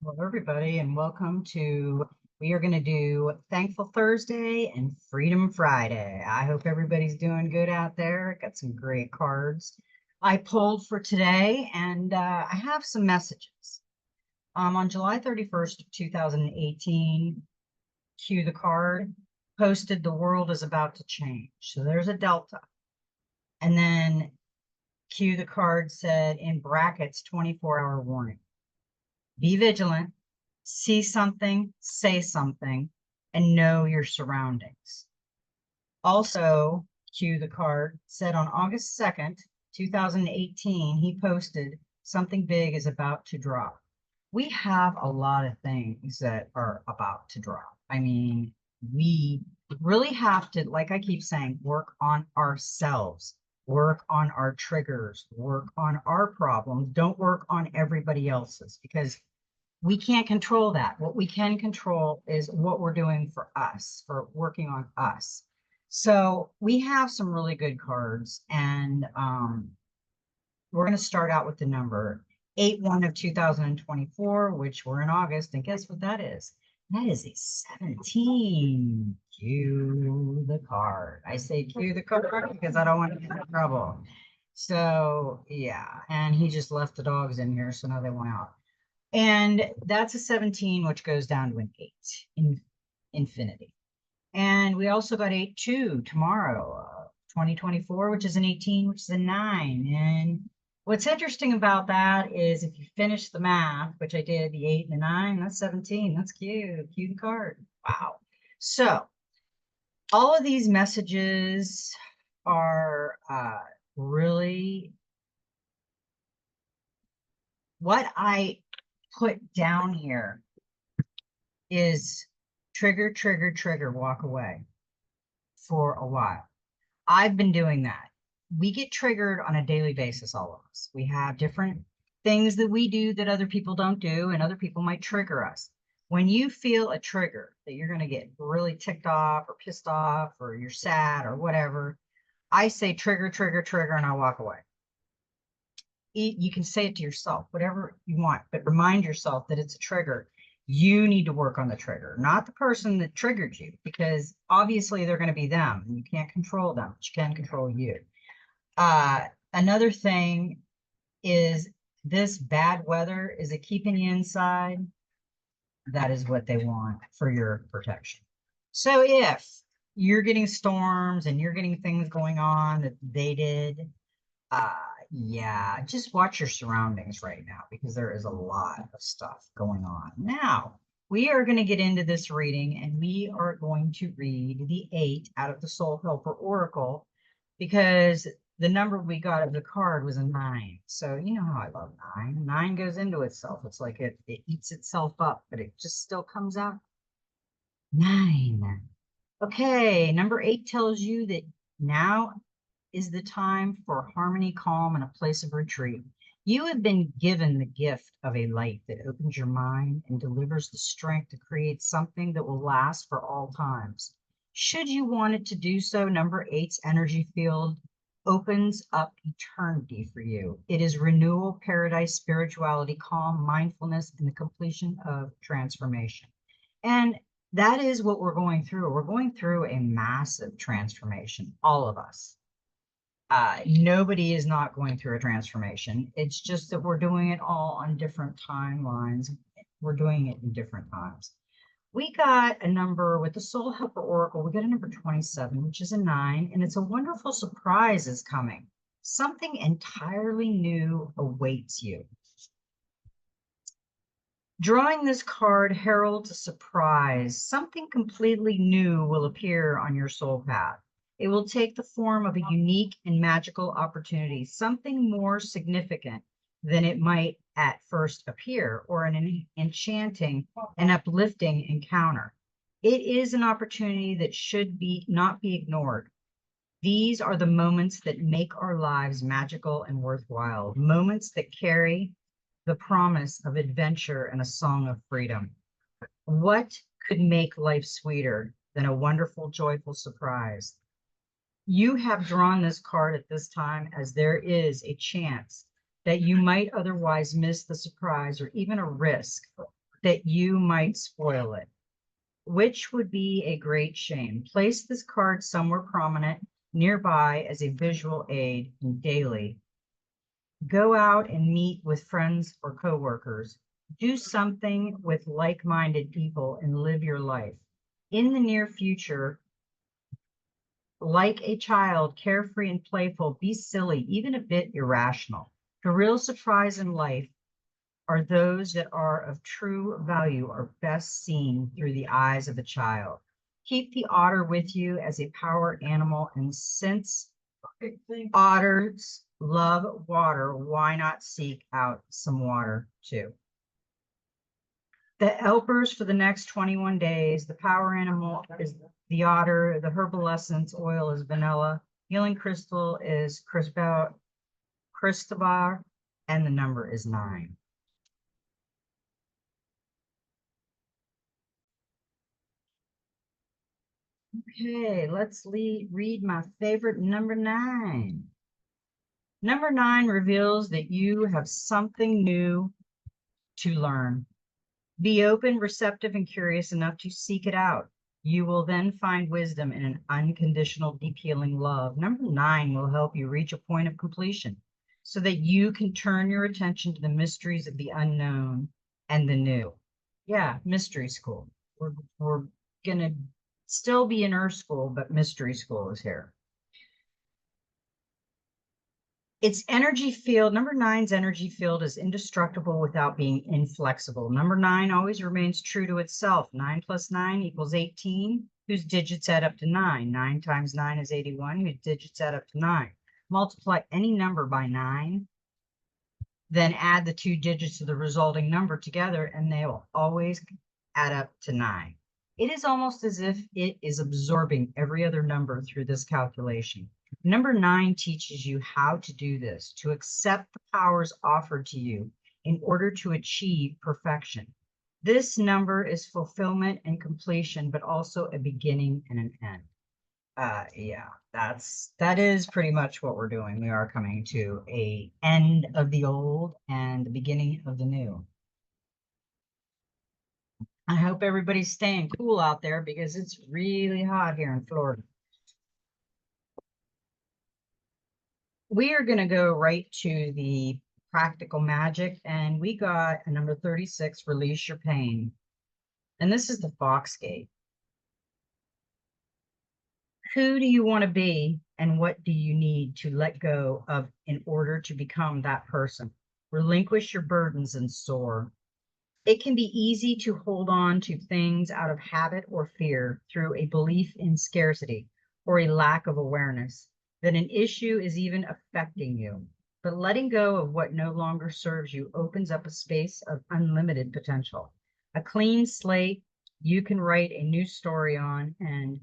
Hello, everybody, and welcome to. We are going to do Thankful Thursday and Freedom Friday. I hope everybody's doing good out there. Got some great cards I pulled for today, and I have some messages. On July 31st of 2018, cue the card, posted the world is about to change. So there's a delta. And then cue the card said in brackets 24-hour warning. Be vigilant, see something, say something, and know your surroundings. Also, cue the card, said on August 2nd, 2018, he posted, something big is about to drop. We have a lot of things that are about to drop. I mean, we really have to, like I keep saying, work on ourselves, work on our triggers, work on our problems. Don't work on everybody else's because we can't control that. What we can control is what we're doing for us, for working on us. So we have some really good cards, and we're going to start out with the number 8-1 of 2024, which we're in August. And guess what that is? That is a 17. Cue the card. I say cue the card because I don't want to get in trouble. So yeah, and he just left the dogs in here, so now they went out. And that's a 17, which goes down to an 8 in infinity. And we also got 8-2 tomorrow, 2024, which is an 18, which is a 9. And what's interesting about that is if you finish the math, which I did, the 8 and the 9, that's 17. That's cute. Cute card. Wow. So all of these messages are really what I put down here is trigger, trigger, trigger, walk away for a while. I've been doing that. We get triggered on a daily basis, all of us. We have different things that we do that other people don't do, and other people might trigger us. When you feel a trigger that you're going to get really ticked off or pissed off or you're sad or whatever, I say trigger, trigger, trigger, and I walk away. You can say it to yourself, whatever you want, but remind yourself that it's a trigger. You need to work on the trigger, not the person that triggered you, because obviously they're going to be them. And you can't control them, but you can control you. Another thing is this bad weather, is it keeping you inside? That is what they want for your protection. So if you're getting storms and you're getting things going on that they did, yeah, just watch your surroundings right now because there is a lot of stuff going on. Now, we are going to get into this reading and we are going to read the 8 out of the Soul Helper Oracle because the number we got of the card was a 9. So you know how I love 9. 9 goes into itself. It's like it eats itself up, but it just still comes out 9. Okay, number 8 tells you that now is the time for harmony, calm, and a place of retreat. You have been given the gift of a light that opens your mind and delivers the strength to create something that will last for all times. Should you want it to do so, number 8's energy field opens up eternity for you. It is renewal, paradise, spirituality, calm, mindfulness, and the completion of transformation. And that is what we're going through. We're going through a massive transformation, all of us. Nobody is not going through a transformation. It's just that we're doing it all on different timelines. We're doing it in different times. We got a number with the Soul Helper Oracle. We got a number 27, which is a 9, and it's a wonderful surprise is coming. Something entirely new awaits you. Drawing this card heralds a surprise. Something completely new will appear on your soul path. It will take the form of a unique and magical opportunity, something more significant than it might at first appear, or an enchanting and uplifting encounter. It is an opportunity that should not be ignored. These are the moments that make our lives magical and worthwhile, moments that carry the promise of adventure and a song of freedom. What could make life sweeter than a wonderful, joyful surprise? You have drawn this card at this time as there is a chance that you might otherwise miss the surprise or even a risk that you might spoil it, which would be a great shame. Place this card somewhere prominent nearby as a visual aid and daily. Go out and meet with friends or coworkers. Do something with like-minded people and live your life. In the near future, like a child, carefree and playful, be silly, even a bit irrational. The real surprise in life are those that are of true value are best seen through the eyes of a child. Keep the otter with you as a power animal, and since otters love water, why not seek out some water too? The helpers for the next 21 days, the power animal is the otter, the herbal essence oil is vanilla, healing crystal is crystal, and the number is 9. Okay, let's read my favorite number 9. Number 9 reveals that you have something new to learn. Be open, receptive, and curious enough to seek it out. You will then find wisdom in an unconditional, deep healing love. Number 9 will help you reach a point of completion so that you can turn your attention to the mysteries of the unknown and the new. Yeah, mystery school. We're going to still be in Earth school, but mystery school is here. Its energy field, number 9's energy field is indestructible without being inflexible. Number 9 always remains true to itself. 9 plus 9 equals 18, whose digits add up to 9. 9 times 9 is 81, whose digits add up to 9. Multiply any number by 9, then add the 2 digits of the resulting number together, and they will always add up to 9. It is almost as if it is absorbing every other number through this calculation. Number 9 teaches you how to do this, to accept the powers offered to you in order to achieve perfection. This number is fulfillment and completion, but also a beginning and an end. Yeah, that is pretty much what we're doing. We are coming to a end of the old and the beginning of the new. I hope everybody's staying cool out there because it's really hot here in Florida. We are going to go right to the practical magic, and we got a number 36, release your pain. And this is the Fox Gate. Who do you want to be, and what do you need to let go of in order to become that person? Relinquish your burdens and soar. It can be easy to hold on to things out of habit or fear through a belief in scarcity or a lack of awareness that an issue is even affecting you. But letting go of what no longer serves you opens up a space of unlimited potential. A clean slate you can write a new story on, and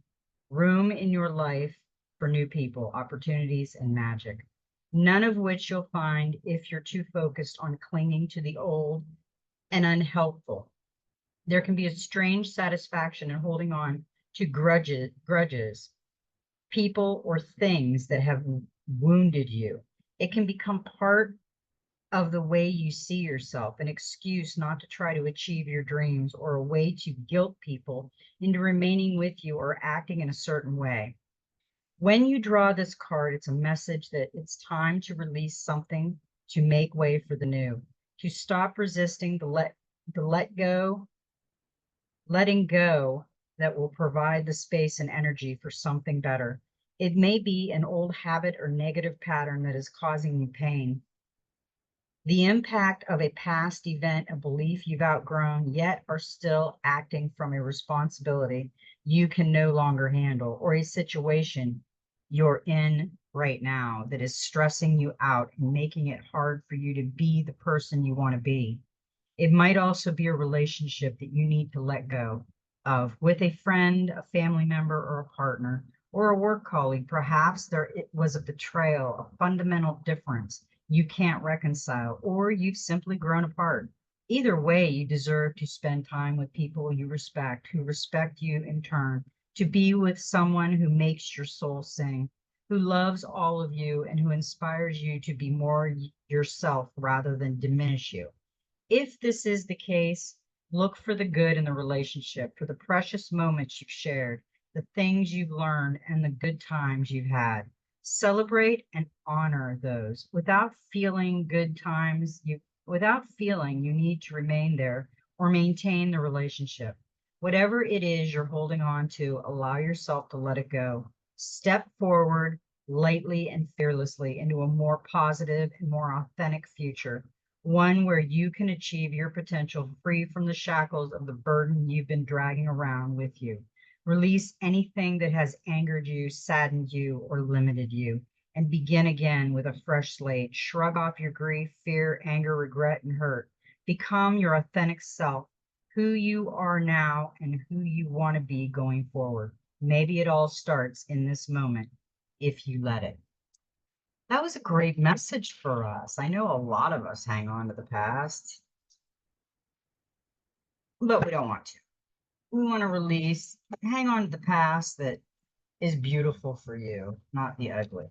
room in your life for new people, opportunities, and magic. None of which you'll find if you're too focused on clinging to the old and unhelpful. There can be a strange satisfaction in holding on to grudges, people, or things that have wounded you. It can become part of the way you see yourself, an excuse not to try to achieve your dreams, or a way to guilt people into remaining with you or acting in a certain way. When you draw this card, it's a message that it's time to release something to make way for the new, to stop resisting the letting go that will provide the space and energy for something better. It may be an old habit or negative pattern that is causing you pain. The impact of a past event, a belief you've outgrown, yet are still acting from a responsibility you can no longer handle, or a situation you're in right now that is stressing you out and making it hard for you to be the person you want to be. It might also be a relationship that you need to let go of with a friend, a family member, or a partner, or a work colleague. Perhaps it was a betrayal, a fundamental difference you can't reconcile, or you've simply grown apart. Either way, you deserve to spend time with people you respect, who respect you in turn, to be with someone who makes your soul sing, who loves all of you, and who inspires you to be more yourself rather than diminish you. If this is the case, Look for the good in the relationship, for the precious moments you've shared, the things you've learned, and the good times you've had. Celebrate and honor those. Without feeling you need to remain there or maintain the relationship. Whatever it is you're holding on to, allow yourself to let it go. Step forward lightly and fearlessly into a more positive and more authentic future, one where you can achieve your potential free from the shackles of the burden you've been dragging around with you. Release anything that has angered you, saddened you, or limited you, and begin again with a fresh slate. Shrug off your grief, fear, anger, regret, and hurt. Become your authentic self, who you are now and who you want to be going forward. Maybe it all starts in this moment if you let it. That was a great message for us. I know a lot of us hang on to the past, but we don't want to. We want to release, hang on to the past that is beautiful for you, not the ugly.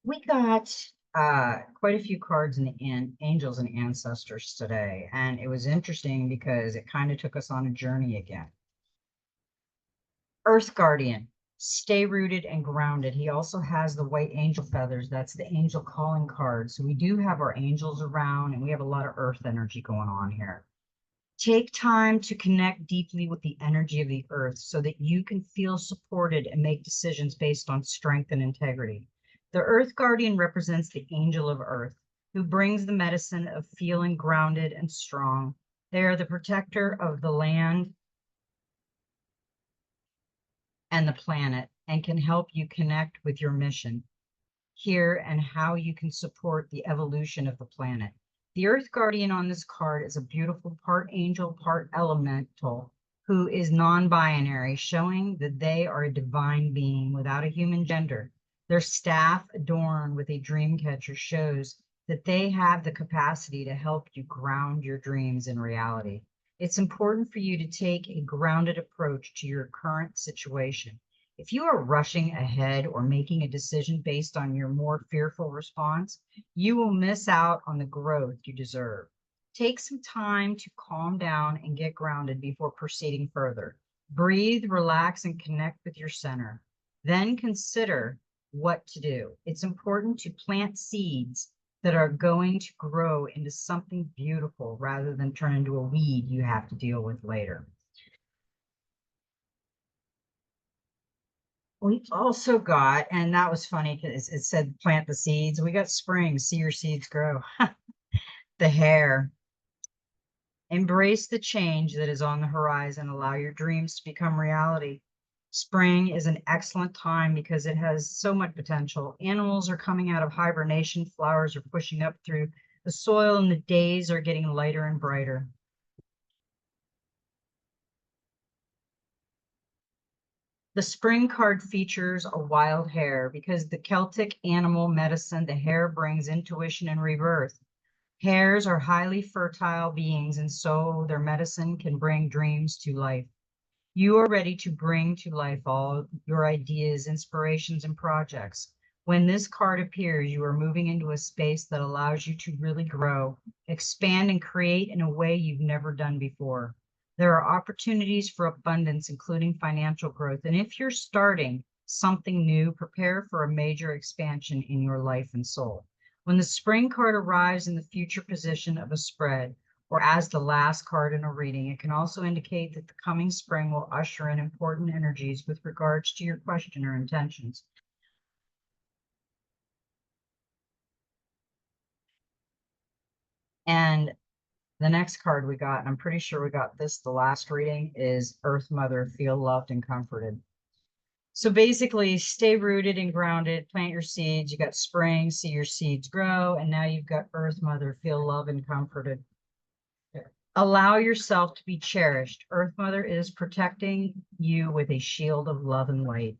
We got quite a few cards in the angels and ancestors today, and it was interesting because it kind of took us on a journey again. Earth Guardian, stay rooted and grounded. He also has the white angel feathers. That's the angel calling card. So we do have our angels around, and we have a lot of earth energy going on here. Take time to connect deeply with the energy of the earth so that you can feel supported and make decisions based on strength and integrity. The Earth Guardian represents the angel of earth, who brings the medicine of feeling grounded and strong. They are the protector of the land and the planet and can help you connect with your mission here and how you can support the evolution of the planet. The Earth Guardian on this card is a beautiful part angel, part elemental, who is non-binary, showing that they are a divine being without a human gender. Their staff, adorned with a dream catcher, shows that they have the capacity to help you ground your dreams in reality. It's important for you to take a grounded approach to your current situation. If you are rushing ahead or making a decision based on your more fearful response, you will miss out on the growth you deserve. Take some time to calm down and get grounded before proceeding further. Breathe, relax, and connect with your center. Then consider what to do. It's important to plant seeds that are going to grow into something beautiful rather than turn into a weed you have to deal with later. We also got, and that was funny because it said plant the seeds. We got spring, see your seeds grow. The hare. Embrace the change that is on the horizon. Allow your dreams to become reality. Spring is an excellent time because it has so much potential. Animals are coming out of hibernation, flowers are pushing up through the soil, and the days are getting lighter and brighter. The spring card features a wild hare because the Celtic animal medicine, the hare brings intuition and rebirth. Hares are highly fertile beings, and so their medicine can bring dreams to life. You are ready to bring to life all your ideas, inspirations, and projects. When this card appears, you are moving into a space that allows you to really grow, expand, and create in a way you've never done before. There are opportunities for abundance, including financial growth. And if you're starting something new, prepare for a major expansion in your life and soul. When the spring card arrives in the future position of a spread, or as the last card in a reading, it can also indicate that the coming spring will usher in important energies with regards to your question or intentions. And the next card we got, and I'm pretty sure we got this the last reading, is Earth Mother, feel loved and comforted. So basically, stay rooted and grounded, plant your seeds. You got spring, see your seeds grow, and now you've got Earth Mother, feel loved and comforted. Allow yourself to be cherished. Earth Mother is protecting you with a shield of love and light.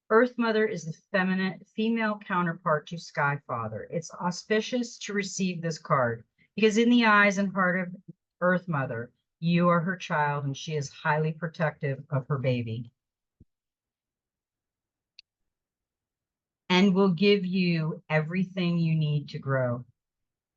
Earth Mother is the feminine, female counterpart to Sky Father. It's auspicious to receive this card because in the eyes and heart of Earth Mother, you are her child and she is highly protective of her baby and will give you everything you need to grow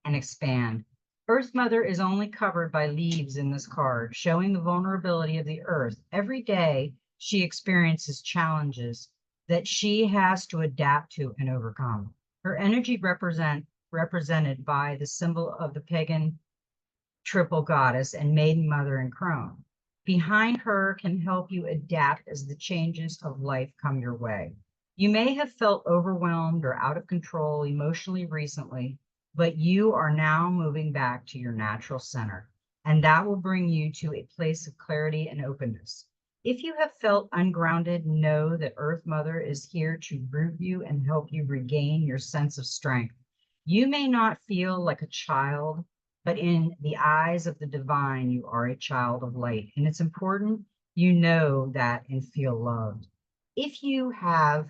and expand. Earth Mother is only covered by leaves in this card, showing the vulnerability of the earth. Every day she experiences challenges that she has to adapt to and overcome. Her energy represented by the symbol of the pagan triple goddess and maiden mother and crone. Behind her can help you adapt as the changes of life come your way. You may have felt overwhelmed or out of control emotionally recently, but you are now moving back to your natural center, and that will bring you to a place of clarity and openness. If you have felt ungrounded, know that Earth Mother is here to root you and help you regain your sense of strength. You may not feel like a child, but in the eyes of the divine, you are a child of light. And it's important you know that and feel loved. If you have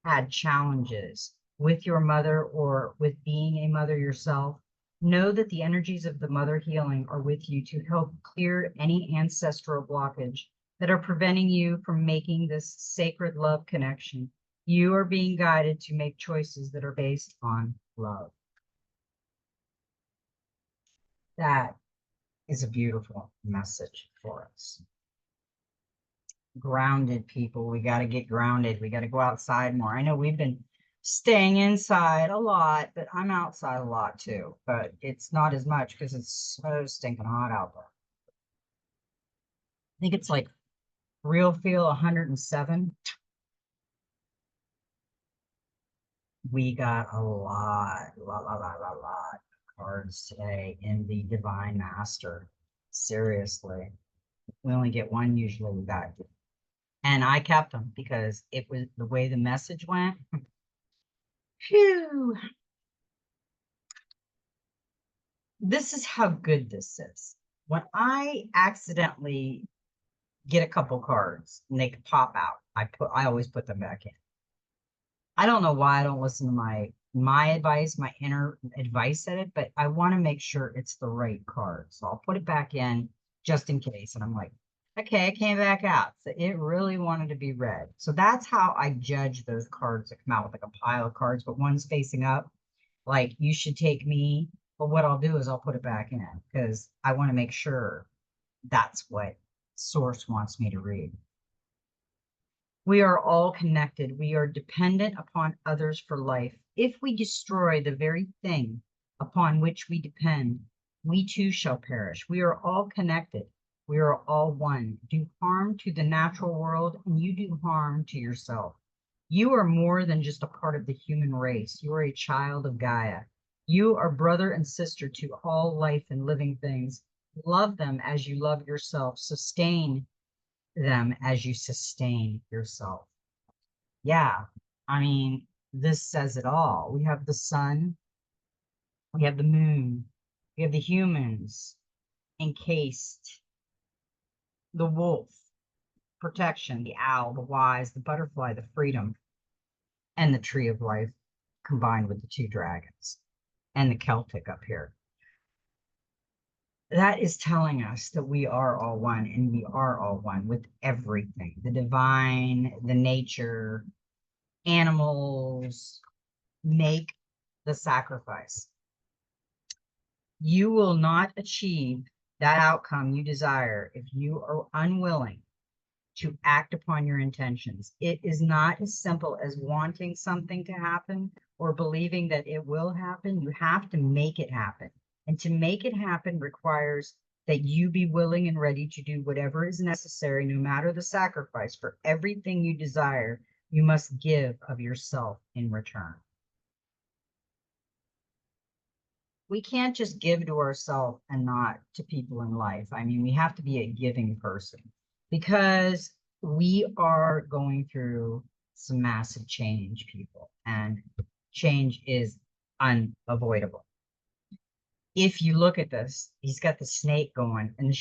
had challenges with your mother or with being a mother yourself, know that the energies of the mother healing are with you to help clear any ancestral blockage that are preventing you from making this sacred love connection. You are being guided to make choices that are based on love. That is a beautiful message for us. Grounded people, we got to get grounded. We got to go outside more. I know we've been staying inside a lot, but I'm outside a lot too, but it's not as much because it's so stinking hot out there. I think it's like real feel 107. We got a lot of cards today in the Divine Master. Seriously, we only get one usually. We got, and I kept them because it was the way the message went. Phew. This is how good this is. When I accidentally get a couple cards and they pop out, I always put them back in. I don't know why I don't listen to my advice, my inner advice at it, but I want to make sure it's the right card. So I'll put it back in just in case. And I'm like, okay, it came back out. So it really wanted to be read. So that's how I judge those cards that come out with like a pile of cards, but one's facing up. Like, you should take me. But what I'll do is I'll put it back in because I want to make sure that's what source wants me to read. We are all connected. We are dependent upon others for life. If we destroy the very thing upon which we depend, we too shall perish. We are all connected. We are all one. Do harm to the natural world, and you do harm to yourself. You are more than just a part of the human race. You are a child of Gaia. You are brother and sister to all life and living things. Love them as you love yourself. Sustain them as you sustain yourself. Yeah, I mean, this says it all. We have the sun, we have the moon, we have the humans encased, the wolf, protection, the owl, the wise, the butterfly, the freedom, and the tree of life combined with the two dragons and the Celtic up here. That is telling us that we are all one, and we are all one with everything, the divine, the nature, animals. Make the sacrifice. You will not achieve that outcome you desire if you are unwilling to act upon your intentions. It is not as simple as wanting something to happen or believing that it will happen. You have to make it happen. And to make it happen requires that you be willing and ready to do whatever is necessary, no matter the sacrifice. For everything you desire, you must give of yourself in return. We can't just give to ourselves and not to people in life. I mean, we have to be a giving person because we are going through some massive change, people, and change is unavoidable. If you look at this, he's got the snake going, and the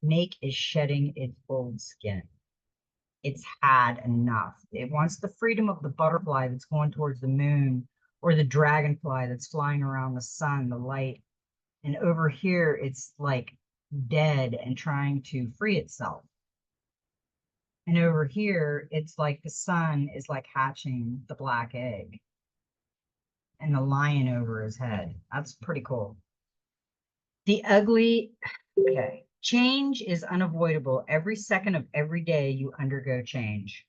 snake is shedding its old skin. It's had enough. It wants the freedom of the butterfly that's going towards the moon, or the dragonfly that's flying around the sun, the light. And over here, it's like dead and trying to free itself. And over here, it's like the sun is like hatching the black egg and the lion over his head. That's pretty cool. The ugly, okay. Change is unavoidable. Every second of every day you undergo change.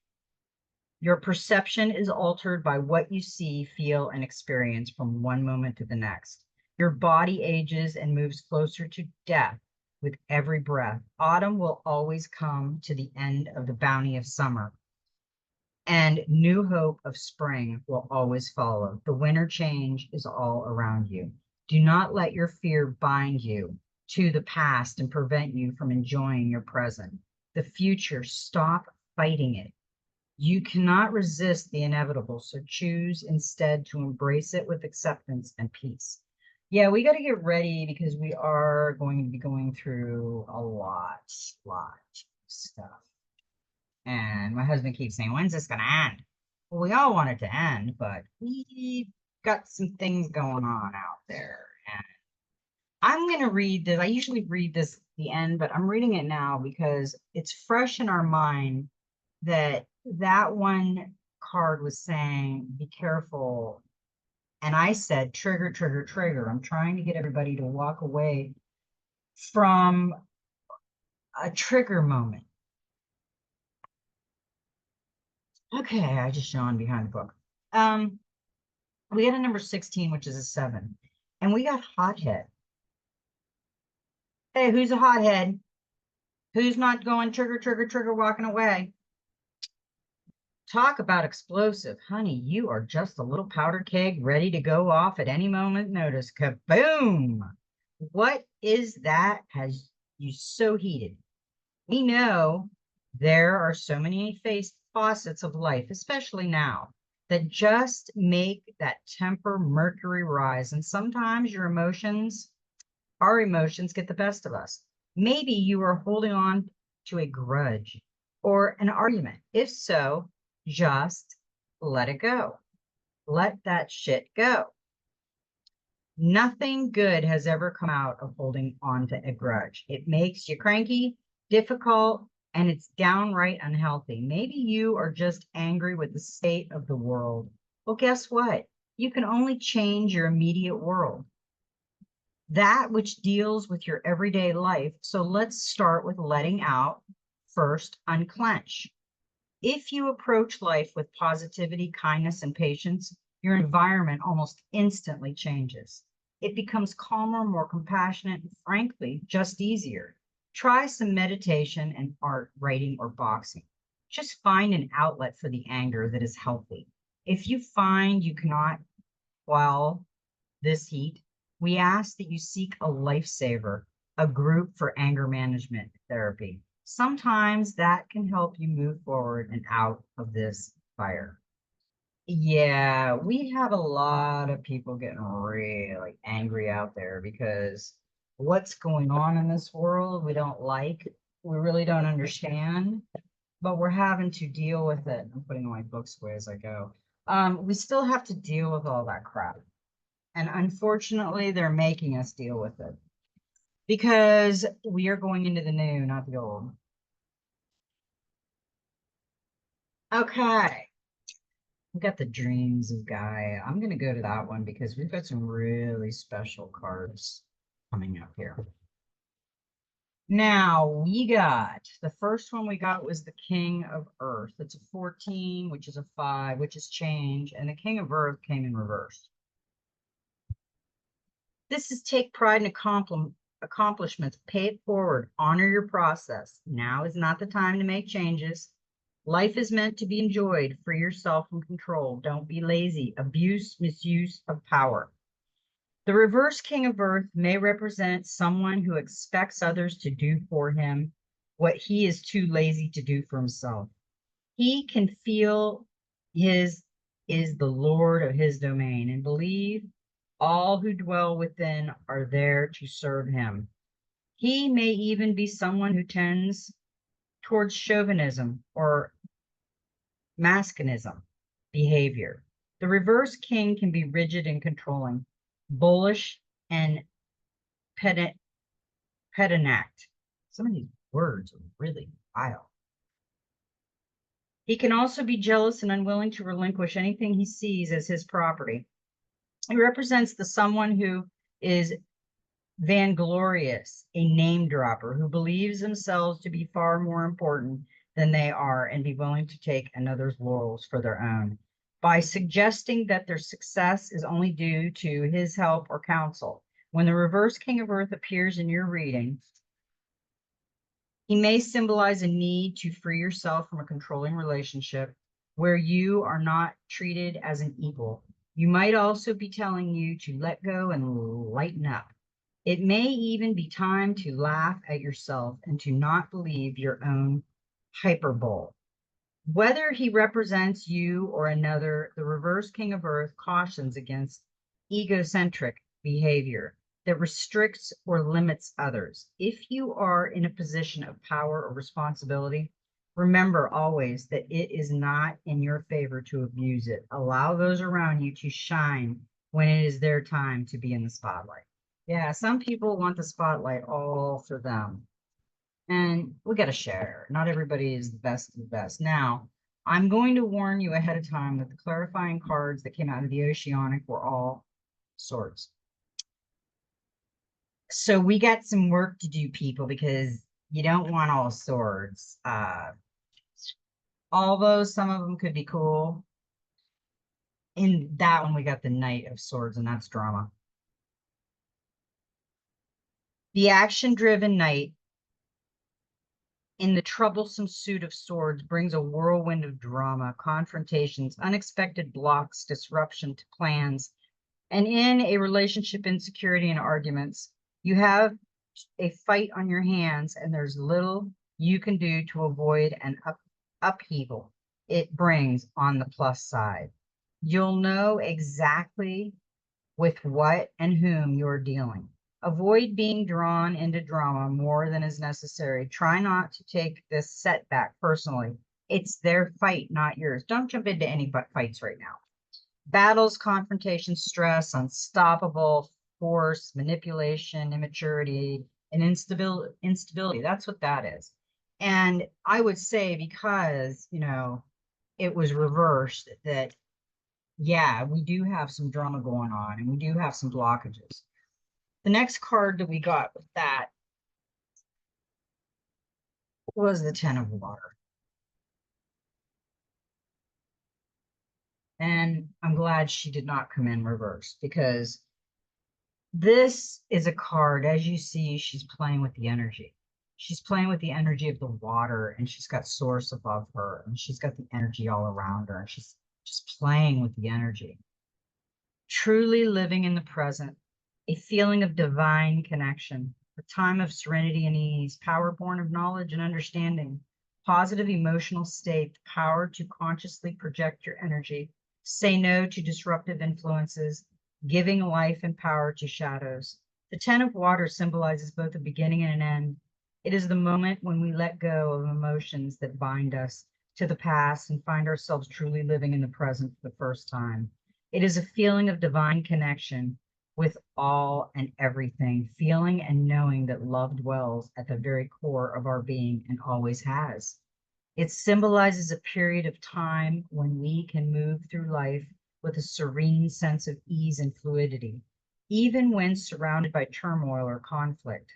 Your perception is altered by what you see, feel, and experience from one moment to the next. Your body ages and moves closer to death with every breath. Autumn will always come to the end of the bounty of summer, and new hope of spring will always follow. The winter change is all around you. Do not let your fear bind you to the past and prevent you from enjoying your present. The future, stop fighting it. You cannot resist the inevitable, so choose instead to embrace it with acceptance and peace. Yeah, we got to get ready because we are going to be going through a lot of stuff. And my husband keeps saying, when's this going to end? Well, we all want it to end, but we've got some things going on out there. And I'm going to read this. I usually read this at the end, but I'm reading it now because it's fresh in our mind that that one card was saying, be careful. And I said, trigger, trigger, trigger. I'm trying to get everybody to walk away from a trigger moment. Okay, I just yawned behind the book. We got a number 16, which is a 7. And we got hothead. Hey, who's a hothead? Who's not going trigger, trigger, trigger, walking away? Talk about explosive. Honey, you are just a little powder keg ready to go off at any moment notice. Kaboom! What is that has you so heated? We know there are so many facets of life, especially now, that just make that temper mercury rise. And sometimes our emotions get the best of us. Maybe you are holding on to a grudge or an argument. If so, just let it go. Let that shit go. Nothing good has ever come out of holding on to a grudge. It makes you cranky, difficult, and it's downright unhealthy. Maybe you are just angry with the state of the world. Well, guess what? You can only change your immediate world, that which deals with your everyday life. So let's start with letting out. First, unclench. If you approach life with positivity, kindness, and patience, your environment almost instantly changes. It becomes calmer, more compassionate, and frankly, just easier. Try some meditation and art, writing, or boxing. Just find an outlet for the anger that is healthy. If you find you cannot quell this heat, we ask that you seek a lifesaver, a group for anger management therapy. Sometimes that can help you move forward and out of this fire. Yeah, we have a lot of people getting really angry out there because what's going on in this world we don't like. We really don't understand, but we're having to deal with it. I'm putting my books away as I go. We still have to deal with all that crap. And unfortunately, they're making us deal with it because we are going into the new, not the old. Okay. We got the Dreams of Gaia. I'm going to go to that one because we've got some really special cards coming up here. Now we got, the first one we got was the King of Earth. It's a 14, which is a 5, which is change. And the King of Earth came in reverse. This is take pride in accomplishments, pay it forward, honor your process. Now is not the time to make changes. Life is meant to be enjoyed. Free yourself from control. Don't be lazy. Abuse, misuse of power. The reverse King of Earth may represent someone who expects others to do for him what he is too lazy to do for himself. He can feel his is the Lord of his domain and believe all who dwell within are there to serve him. He may even be someone who tends towards chauvinism or masculinism behavior. The reverse king can be rigid and controlling, bullish and pedant. Some of these words are really wild. He can also be jealous and unwilling to relinquish anything he sees as his property. He represents the someone who is Vainglorious, a name dropper who believes themselves to be far more important than they are and be willing to take another's laurels for their own by suggesting that their success is only due to his help or counsel. When the reverse King of Earth appears in your reading, he may symbolize a need to free yourself from a controlling relationship where you are not treated as an equal. You might also be telling you to let go and lighten up. It may even be time to laugh at yourself and to not believe your own hyperbole. Whether he represents you or another, the reverse King of Earth cautions against egocentric behavior that restricts or limits others. If you are in a position of power or responsibility, remember always that it is not in your favor to abuse it. Allow those around you to shine when it is their time to be in the spotlight. Yeah, some people want the spotlight all for them. And we got to share. Not everybody is the best of the best. Now, I'm going to warn you ahead of time that the clarifying cards that came out of the Oceanic were all swords. So we got some work to do, people, because you don't want all swords. Although some of them could be cool. In that one, we got the Knight of Swords, and that's drama. The action-driven knight in the troublesome suit of swords brings a whirlwind of drama, confrontations, unexpected blocks, disruption to plans, and in a relationship insecurity and arguments, you have a fight on your hands, and there's little you can do to avoid an upheaval it brings on the plus side. You'll know exactly with what and whom you're dealing. Avoid being drawn into drama more than is necessary. Try not to take this setback personally. It's their fight, not yours. Don't jump into any fights right now. Battles, confrontation, stress, unstoppable force, manipulation, immaturity, and instability. That's what that is. And I would say, because, it was reversed, that yeah, we do have some drama going on and we do have some blockages. The next card that we got with that was the Ten of Water. And I'm glad she did not come in reverse, because this is a card, as you see, she's playing with the energy. She's playing with the energy of the water, and she's got source above her, and she's got the energy all around her, and she's just playing with the energy. Truly living in the present, a feeling of divine connection, a time of serenity and ease, power born of knowledge and understanding, positive emotional state, power to consciously project your energy, say no to disruptive influences, giving life and power to shadows. The Ten of Water symbolizes both a beginning and an end. It is the moment when we let go of emotions that bind us to the past and find ourselves truly living in the present for the first time. It is a feeling of divine connection with all and everything, feeling and knowing that love dwells at the very core of our being and always has. It symbolizes a period of time when we can move through life with a serene sense of ease and fluidity, even when surrounded by turmoil or conflict.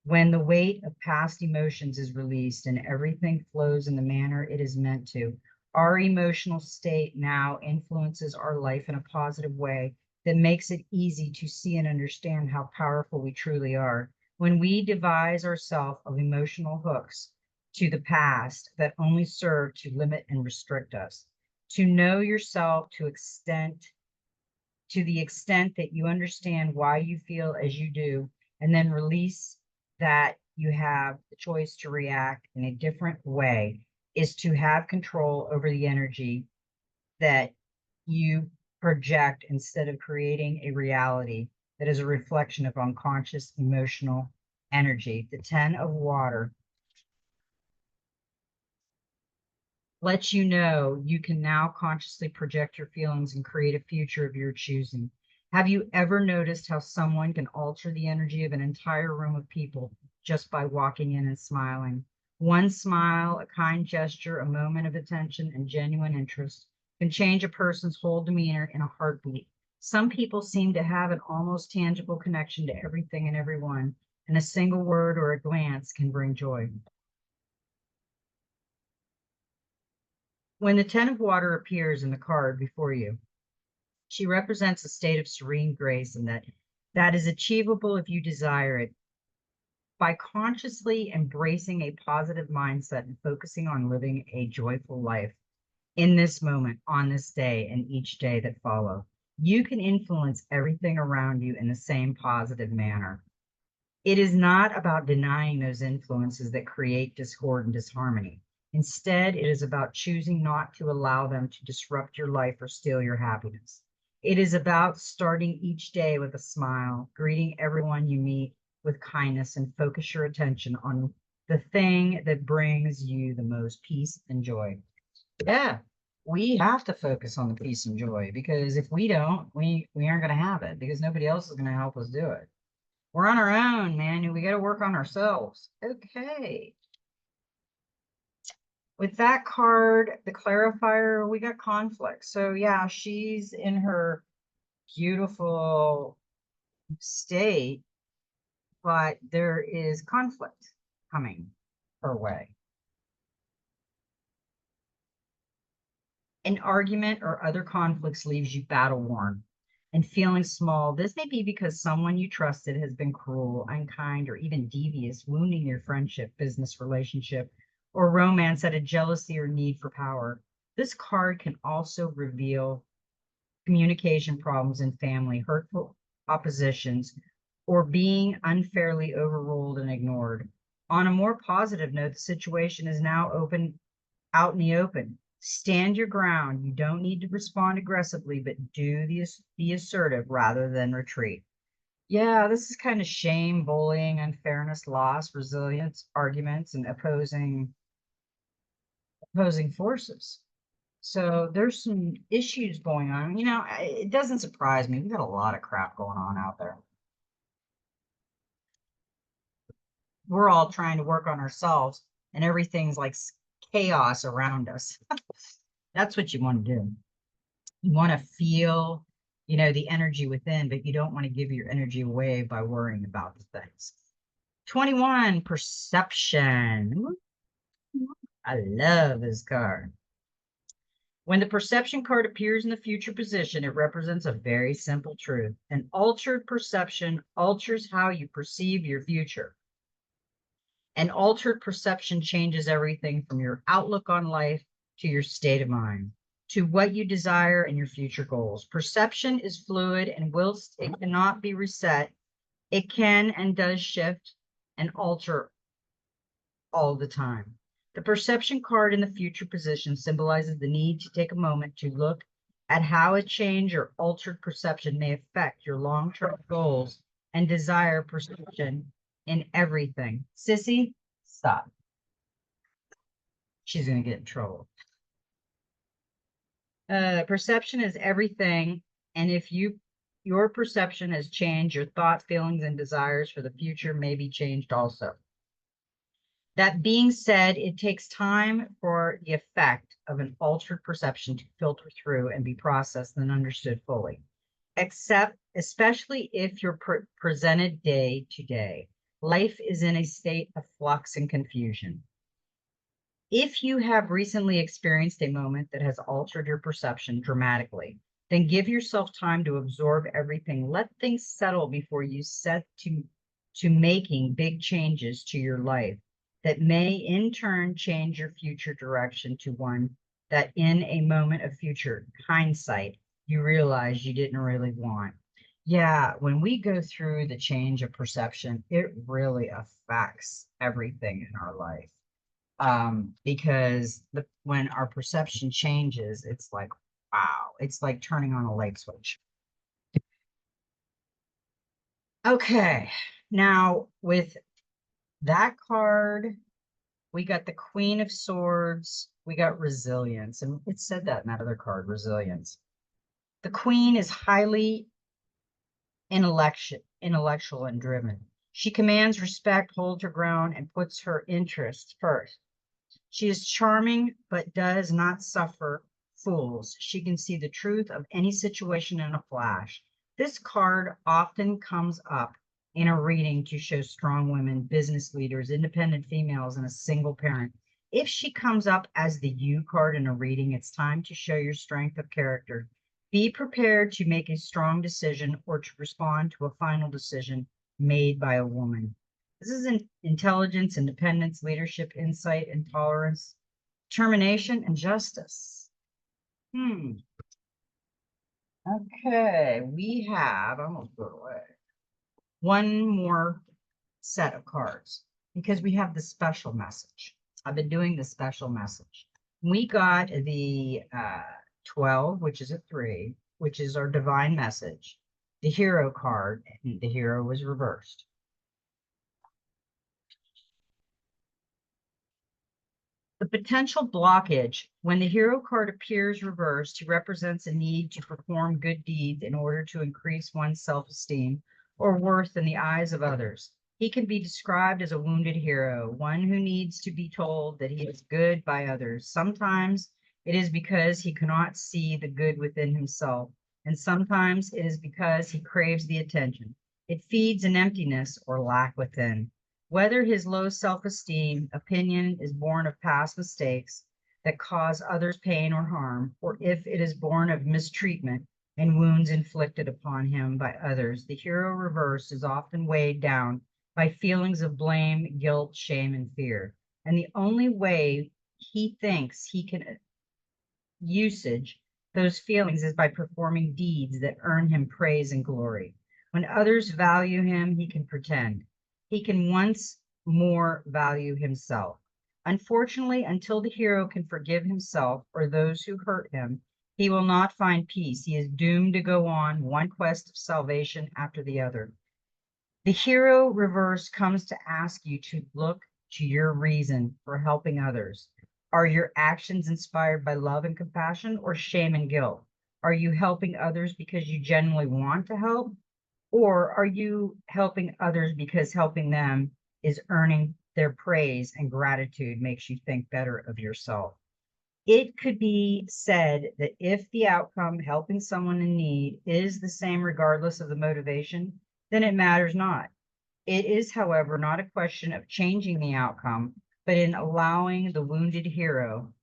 When the weight of past emotions is released and everything flows in the manner it is meant to, our emotional state now influences our life in a positive way that makes it easy to see and understand how powerful we truly are. When we devise ourselves of emotional hooks to the past that only serve to limit and restrict us, to know yourself to the extent that you understand why you feel as you do, and then release that you have the choice to react in a different way, is to have control over the energy that you project instead of creating a reality that is a reflection of unconscious emotional energy. The Ten of Water lets you know you can now consciously project your feelings and create a future of your choosing. Have you ever noticed how someone can alter the energy of an entire room of people just by walking in and smiling? One smile, a kind gesture, a moment of attention and genuine interest can change a person's whole demeanor in a heartbeat. Some people seem to have an almost tangible connection to everything and everyone, and a single word or a glance can bring joy. When the Ten of Water appears in the card before you, she represents a state of serene grace, and that is achievable if you desire it by consciously embracing a positive mindset and focusing on living a joyful life in this moment, on this day, and each day that follow. You can influence everything around you in the same positive manner. It is not about denying those influences that create discord and disharmony. Instead, it is about choosing not to allow them to disrupt your life or steal your happiness. It is about starting each day with a smile, greeting everyone you meet with kindness, and focus your attention on the thing that brings you the most peace and joy. Yeah, we have to focus on the peace and joy, because if we don't, we aren't going to have it, because nobody else is going to help us do it. We're on our own, man. We got to work on ourselves. Okay. With that card, the clarifier, we got conflict. So yeah, she's in her beautiful state, but there is conflict coming her way. An argument or other conflicts leaves you battle worn and feeling small. This may be because someone you trusted has been cruel, unkind, or even devious, wounding your friendship, business relationship, or romance out of jealousy or need for power. This card can also reveal communication problems in family, hurtful oppositions, or being unfairly overruled and ignored. On a more positive note, the situation is now out in the open. Stand your ground. You don't need to respond aggressively, but be assertive rather than retreat. Yeah, this is kind of shame, bullying, unfairness, loss, resilience, arguments, and opposing forces. So there's some issues going on. It doesn't surprise me. We've got a lot of crap going on out there. We're all trying to work on ourselves, and everything's like chaos around us. That's what you want to do. You want to feel, the energy within, but you don't want to give your energy away by worrying about the things. 21, perception. I love this card. When the perception card appears in the future position, it represents a very simple truth. An altered perception alters how you perceive your future. An altered perception changes everything from your outlook on life to your state of mind, to what you desire and your future goals. Perception is fluid, and whilst it cannot be reset, it can and does shift and alter all the time. The perception card in the future position symbolizes the need to take a moment to look at how a change or altered perception may affect your long-term goals and desire perception in everything. Sissy, stop. She's going to get in trouble. Perception is everything, and if your perception has changed, your thought, feelings, and desires for the future may be changed also. That being said, it takes time for the effect of an altered perception to filter through and be processed and understood fully, especially if you're presented day to day. Life is in a state of flux and confusion. If you have recently experienced a moment that has altered your perception dramatically, then give yourself time to absorb everything. Let things settle before you set to making big changes to your life that may in turn change your future direction to one that in a moment of future hindsight, you realize you didn't really want. Yeah, when we go through the change of perception, it really affects everything in our life. Because when our perception changes, it's like, wow, it's like turning on a light switch. Okay, now with that card, we got the Queen of Swords, we got resilience, and it said that in that other card, resilience. The Queen is highly intellectual and driven. She commands respect, holds her ground, and puts her interests first. She is charming, but does not suffer fools. She can see the truth of any situation in a flash. This card often comes up in a reading to show strong women, business leaders, independent females, and a single parent. If she comes up as the You card in a reading, it's time to show your strength of character. Be prepared to make a strong decision or to respond to a final decision made by a woman. This is intelligence, independence, leadership, insight, and tolerance, determination, and justice. Okay, we have, I almost put away, one more set of cards because we have the special message. I've been doing the special message. We got the 12, which is a 3, which is our divine message. The hero card, and the hero was reversed. The potential blockage. When the hero card appears reversed, he represents a need to perform good deeds in order to increase one's self-esteem or worth in the eyes of others. He can be described as a wounded hero, one who needs to be told that he is good by others. Sometimes it is because he cannot see the good within himself, and sometimes it is because he craves the attention. It feeds an emptiness or lack within. Whether his low self-esteem opinion is born of past mistakes that cause others pain or harm, or if it is born of mistreatment and wounds inflicted upon him by others, the hero reverse is often weighed down by feelings of blame, guilt, shame, and fear. And the only way he thinks he can usage those feelings is by performing deeds that earn him praise and glory. When others value him, he can pretend. He can once more value himself. Unfortunately, until the hero can forgive himself or those who hurt him, he will not find peace. He is doomed to go on one quest of salvation after the other. The hero reverse comes to ask you to look to your reason for helping others. Are your actions inspired by love and compassion or shame and guilt? Are you helping others because you genuinely want to help? Or are you helping others because helping them is earning their praise and gratitude makes you think better of yourself? It could be said that if the outcome, helping someone in need, is the same regardless of the motivation, then it matters not. It is, however, not a question of changing the outcome, but in allowing the wounded hero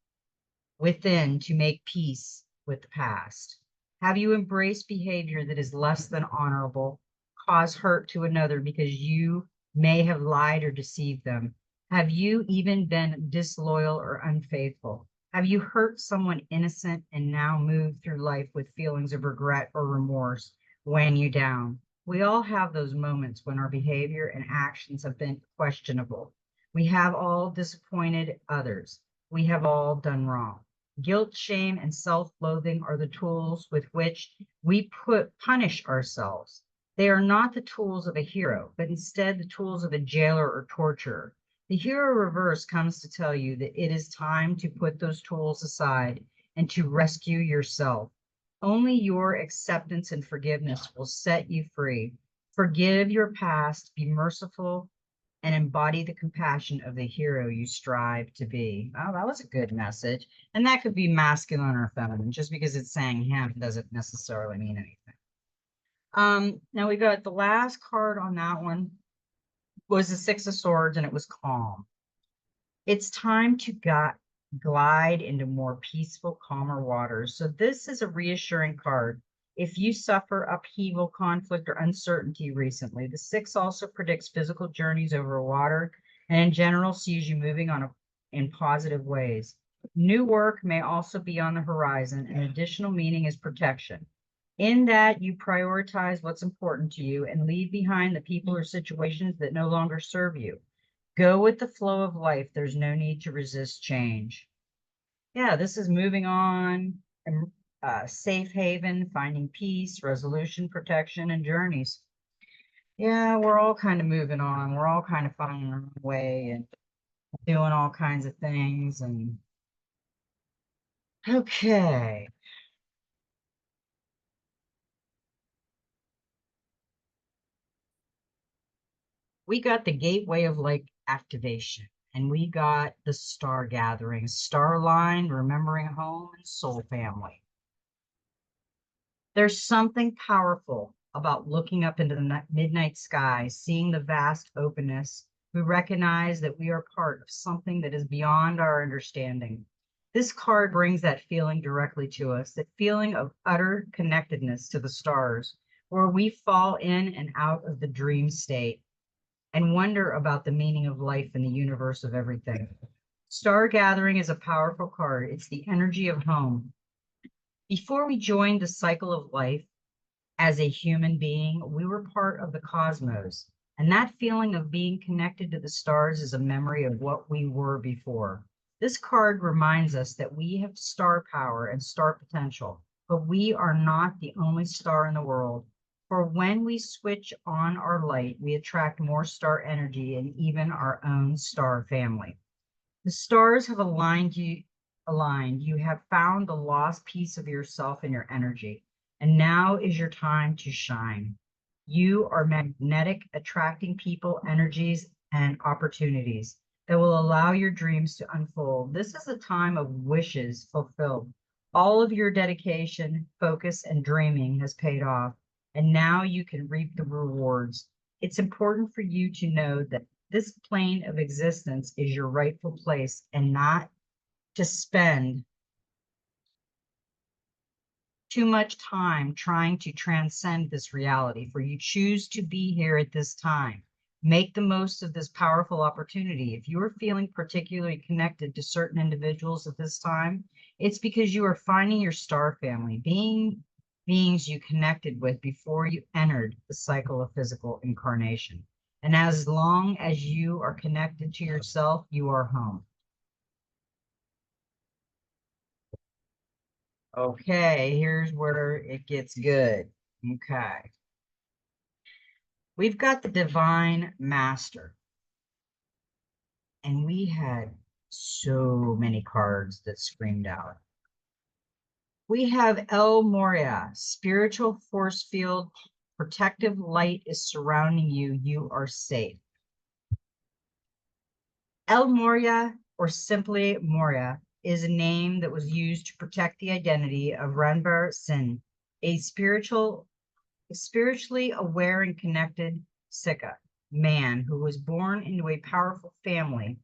within to make peace with the past. Have you embraced behavior that is less than honorable, caused hurt to another because you may have lied or deceived them? Have you even been disloyal or unfaithful? Have you hurt someone innocent and now move through life with feelings of regret or remorse weighing you down? We all have those moments when our behavior and actions have been questionable. We have all disappointed others. We have all done wrong. Guilt, shame, and self-loathing are the tools with which we punish ourselves. They are not the tools of a hero, but instead the tools of a jailer or torturer. The hero reverse comes to tell you that it is time to put those tools aside and to rescue yourself. Only your acceptance and forgiveness will set you free. Forgive your past, be merciful, and embody the compassion of the hero you strive to be. Oh, that was a good message. And that could be masculine or feminine. Just because it's saying him doesn't necessarily mean anything. Now we got the last card on that one was the Six of Swords, and it was calm. It's time to glide into more peaceful, calmer waters. So this is a reassuring card. If you suffer upheaval, conflict, or uncertainty recently, the Six also predicts physical journeys over water and in general sees you moving in positive ways. New work may also be on the horizon. An additional meaning is protection. In that you prioritize what's important to you and leave behind the people or situations that no longer serve you. Go with the flow of life. There's no need to resist change. Yeah, this is moving on, safe haven, finding peace, resolution, protection, and journeys. Yeah, we're all kind of moving on. We're all kind of finding our own way and doing all kinds of things. And okay. We got the gateway of like activation. And we got the star gathering, star line, remembering home, and soul family. There's something powerful about looking up into the midnight sky, seeing the vast openness. We recognize that we are part of something that is beyond our understanding. This card brings that feeling directly to us, that feeling of utter connectedness to the stars, where we fall in and out of the dream state and wonder about the meaning of life and the universe of everything. Star gathering is a powerful card. It's the energy of home. Before we joined the cycle of life as a human being, we were part of the cosmos. And that feeling of being connected to the stars is a memory of what we were before. This card reminds us that we have star power and star potential, but we are not the only star in the world. For when we switch on our light, we attract more star energy and even our own star family. The stars have aligned. You have found the lost piece of yourself and your energy. And now is your time to shine. You are magnetic, attracting people, energies, and opportunities that will allow your dreams to unfold. This is a time of wishes fulfilled. All of your dedication, focus, and dreaming has paid off, and now you can reap the rewards. It's important for you to know that this plane of existence is your rightful place and not to spend too much time trying to transcend this reality, for you choose to be here at this time. Make the most of this powerful opportunity. If you are feeling particularly connected to certain individuals at this time, it's because you are finding your star family, beings you connected with before you entered the cycle of physical incarnation. And as long as you are connected to yourself, you are home. Okay, here's where it gets good. Okay. We've got the Divine Master, and we had so many cards that screamed out. We have El Moria, spiritual force field, protective light is surrounding you. You are safe. El Moria, or simply Moria, is a name that was used to protect the identity of Ranbar Sin, a spiritually aware and connected Sikha man who was born into a powerful family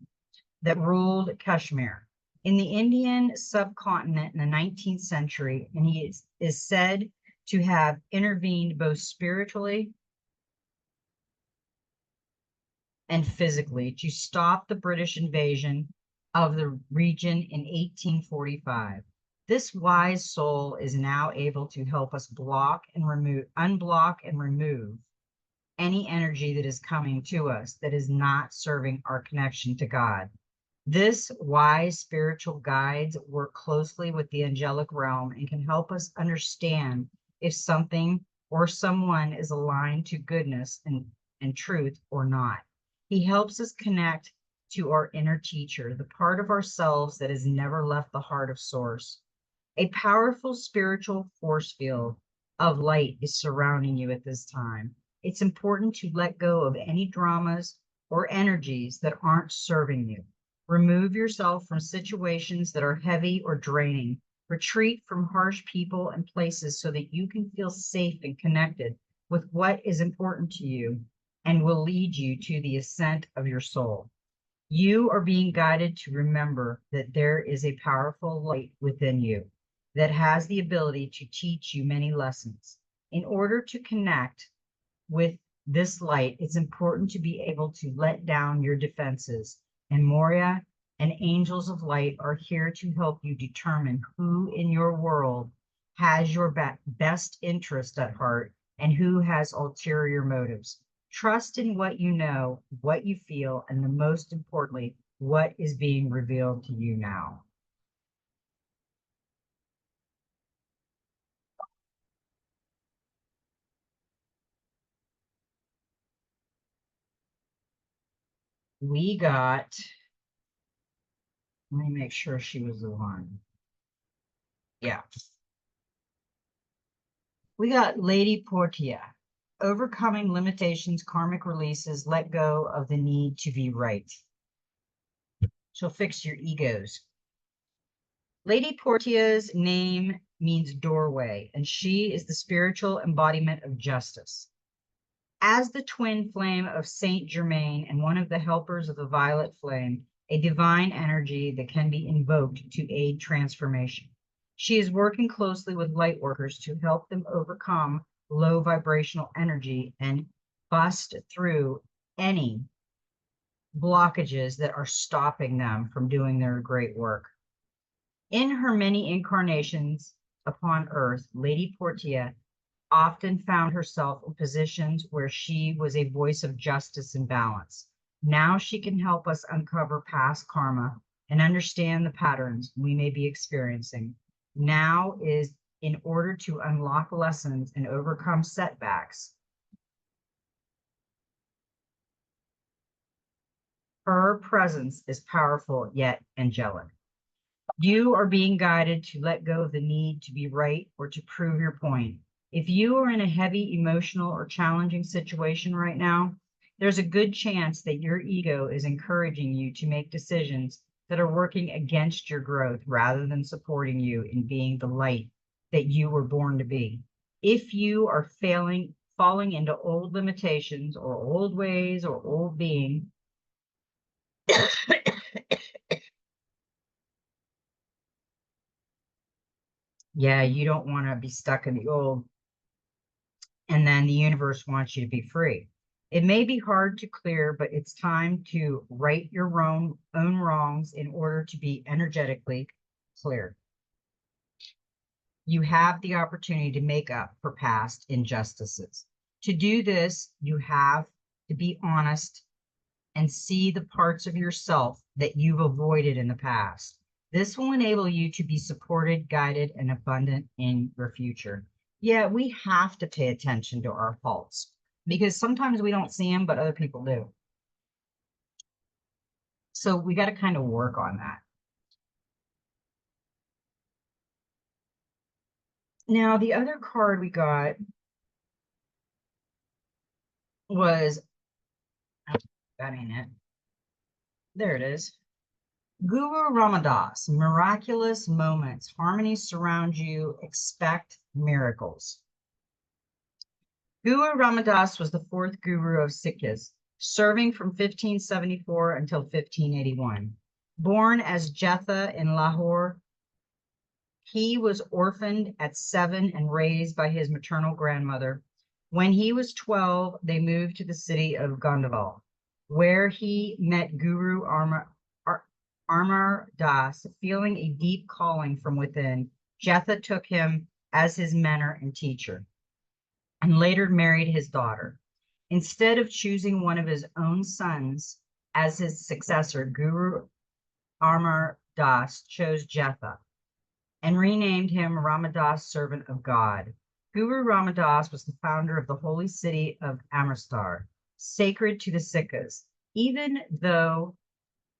that ruled Kashmir in the Indian subcontinent in the 19th century, and he is said to have intervened both spiritually and physically to stop the British invasion of the region in 1845. This wise soul is now able to help us unblock and remove any energy that is coming to us that is not serving our connection to God. This wise spiritual guides work closely with the angelic realm and can help us understand if something or someone is aligned to goodness and truth or not. He helps us connect to our inner teacher, the part of ourselves that has never left the heart of source. A powerful spiritual force field of light is surrounding you at this time. It's important to let go of any dramas or energies that aren't serving you. Remove yourself from situations that are heavy or draining. Retreat from harsh people and places so that you can feel safe and connected with what is important to you and will lead you to the ascent of your soul. You are being guided to remember that there is a powerful light within you that has the ability to teach you many lessons. In order to connect with this light, it's important to be able to let down your defenses. And Moria and angels of light are here to help you determine who in your world has your best interest at heart and who has ulterior motives. Trust in what you know, what you feel, and the most importantly, what is being revealed to you now. We got, let me make sure she was the one. Yeah. We got Lady Portia, overcoming limitations, karmic releases, let go of the need to be right. She'll fix your egos. Lady Portia's name means doorway, and she is the spiritual embodiment of justice. As the twin flame of Saint Germain and one of the helpers of the violet flame, a divine energy that can be invoked to aid transformation. She is working closely with light workers to help them overcome low vibrational energy and bust through any blockages that are stopping them from doing their great work. In her many incarnations upon earth, Lady Portia often found herself in positions where she was a voice of justice and balance. Now she can help us uncover past karma and understand the patterns we may be experiencing. Now is in order to unlock lessons and overcome setbacks. Her presence is powerful yet angelic. You are being guided to let go of the need to be right or to prove your point. If you are in a heavy emotional or challenging situation right now, there's a good chance that your ego is encouraging you to make decisions that are working against your growth rather than supporting you in being the light that you were born to be. If you are falling into old limitations or old ways or old being, yeah, you don't want to be stuck in the old, and then the universe wants you to be free. It may be hard to clear, but it's time to right your own wrongs in order to be energetically clear. You have the opportunity to make up for past injustices. To do this, you have to be honest and see the parts of yourself that you've avoided in the past. This will enable you to be supported, guided, and abundant in your future. Yeah, we have to pay attention to our faults because sometimes we don't see them, but other people do. So we got to kind of work on that. Now, the other card we got was, oh, that ain't it. There it is. Guru Ramadas, miraculous moments, harmony surround you, expect miracles. Guru Ramadas was the fourth guru of Sikhs, serving from 1574 until 1581. Born as Jetha in Lahore, he was orphaned at 7 and raised by his maternal grandmother. When he was 12, they moved to the city of Gondoval, where he met Guru Amar Das. Feeling a deep calling from within, Jetha took him as his mentor and teacher, and later married his daughter. Instead of choosing one of his own sons as his successor, Guru Amar Das chose Jetha and renamed him Ramadas, servant of God. Guru Ramadas was the founder of the holy city of Amritsar, sacred to the Sikhs. Even though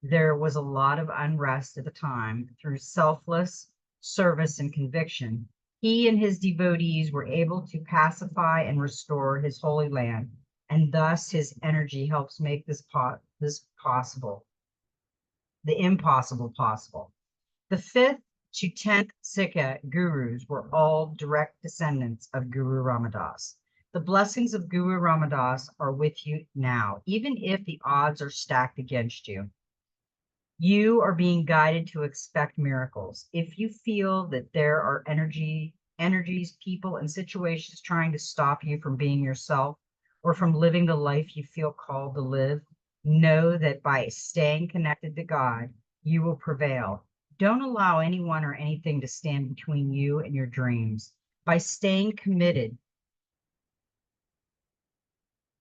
there was a lot of unrest at the time, through selfless service and conviction, he and his devotees were able to pacify and restore his holy land, and thus his energy helps make this possible, the impossible possible. The 5th to 10th Sikh gurus were all direct descendants of Guru Ramadas. The blessings of Guru Ramadas are with you now, even if the odds are stacked against you. You are being guided to expect miracles. If you feel that there are energies, people, and situations trying to stop you from being yourself or from living the life you feel called to live, know that by staying connected to God, you will prevail. Don't allow anyone or anything to stand between you and your dreams. By staying committed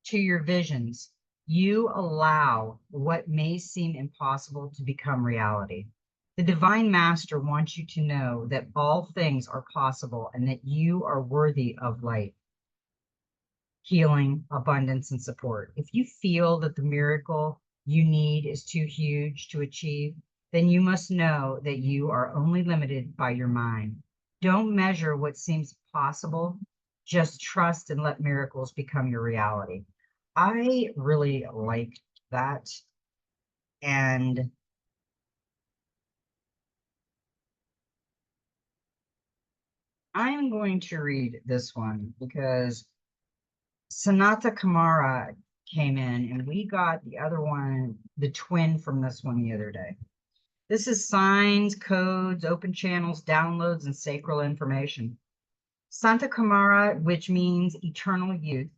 to your visions, you allow what may seem impossible to become reality. The Divine Master wants you to know that all things are possible and that you are worthy of light, healing, abundance, and support. If you feel that the miracle you need is too huge to achieve, then you must know that you are only limited by your mind. Don't measure what seems possible. Just trust and let miracles become your reality. I really like that. And I'm going to read this one because Sanata Kamara came in and we got the other one, the twin from this one the other day. This is signs, codes, open channels, downloads, and sacral information. Santa Kamara, which means eternal youth,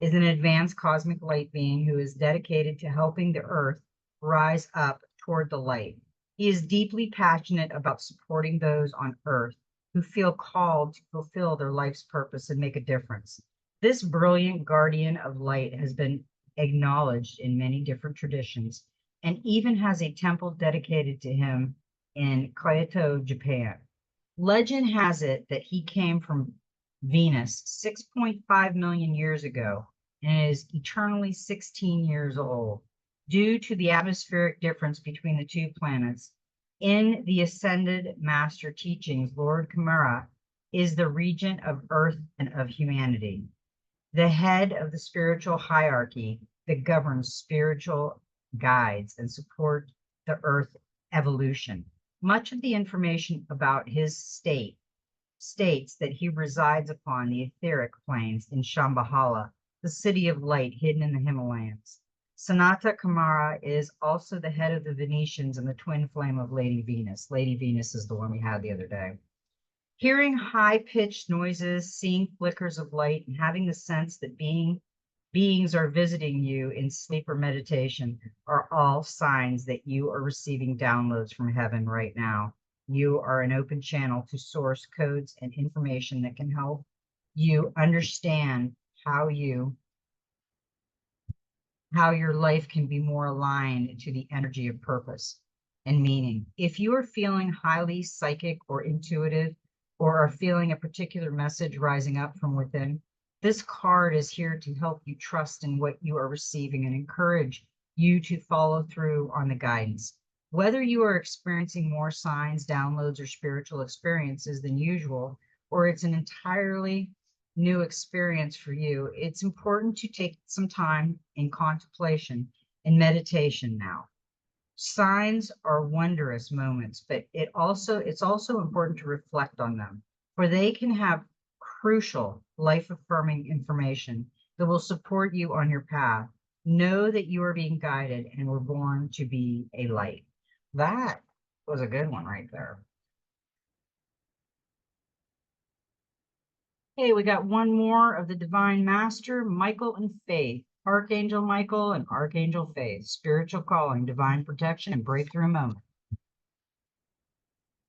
is an advanced cosmic light being who is dedicated to helping the earth rise up toward the light. He is deeply passionate about supporting those on earth who feel called to fulfill their life's purpose and make a difference. This brilliant guardian of light has been acknowledged in many different traditions and even has a temple dedicated to him in Kyoto, Japan. Legend has it that he came from Venus 6.5 million years ago and is eternally 16 years old. Due to the atmospheric difference between the two planets, in the Ascended Master teachings, Lord Kamara is the regent of Earth and of humanity, the head of the spiritual hierarchy that governs spiritual guides and support the Earth evolution. Much of the information about his state states that he resides upon the etheric plains in Shambhala, the city of light hidden in the Himalayas. Sanata Kamara is also the head of the Venetians and the twin flame of Lady Venus. Lady Venus is the one we had the other day. Hearing high-pitched noises, seeing flickers of light, and having the sense that beings are visiting you in sleep or meditation are all signs that you are receiving downloads from heaven right now. You are an open channel to source codes and information that can help you understand how your life can be more aligned to the energy of purpose and meaning. If you are feeling highly psychic or intuitive, or are feeling a particular message rising up from within, this card is here to help you trust in what you are receiving and encourage you to follow through on the guidance. Whether you are experiencing more signs, downloads, or spiritual experiences than usual, or it's an entirely new experience for you, it's important to take some time in contemplation and meditation now. Signs are wondrous moments, but it's also important to reflect on them, for they can have crucial life-affirming information that will support you on your path. Know that you are being guided and were born to be a light. That was a good one right there. Hey, we got one more of the Divine Master, Michael and Faith. Archangel Michael and Archangel Faith, spiritual calling, divine protection, and breakthrough moment.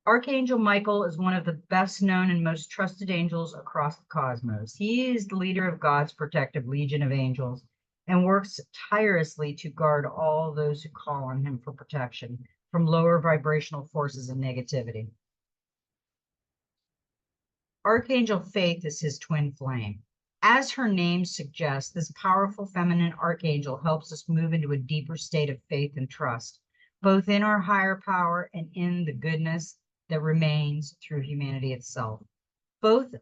Archangel Michael is one of the best known and most trusted angels across the cosmos. He is the leader of God's protective legion of angels and works tirelessly to guard all those who call on him for protection from lower vibrational forces and negativity. Archangel Faith is his twin flame. As her name suggests, this powerful feminine archangel helps us move into a deeper state of faith and trust, both in our higher power and in the goodness that remains through humanity itself. Both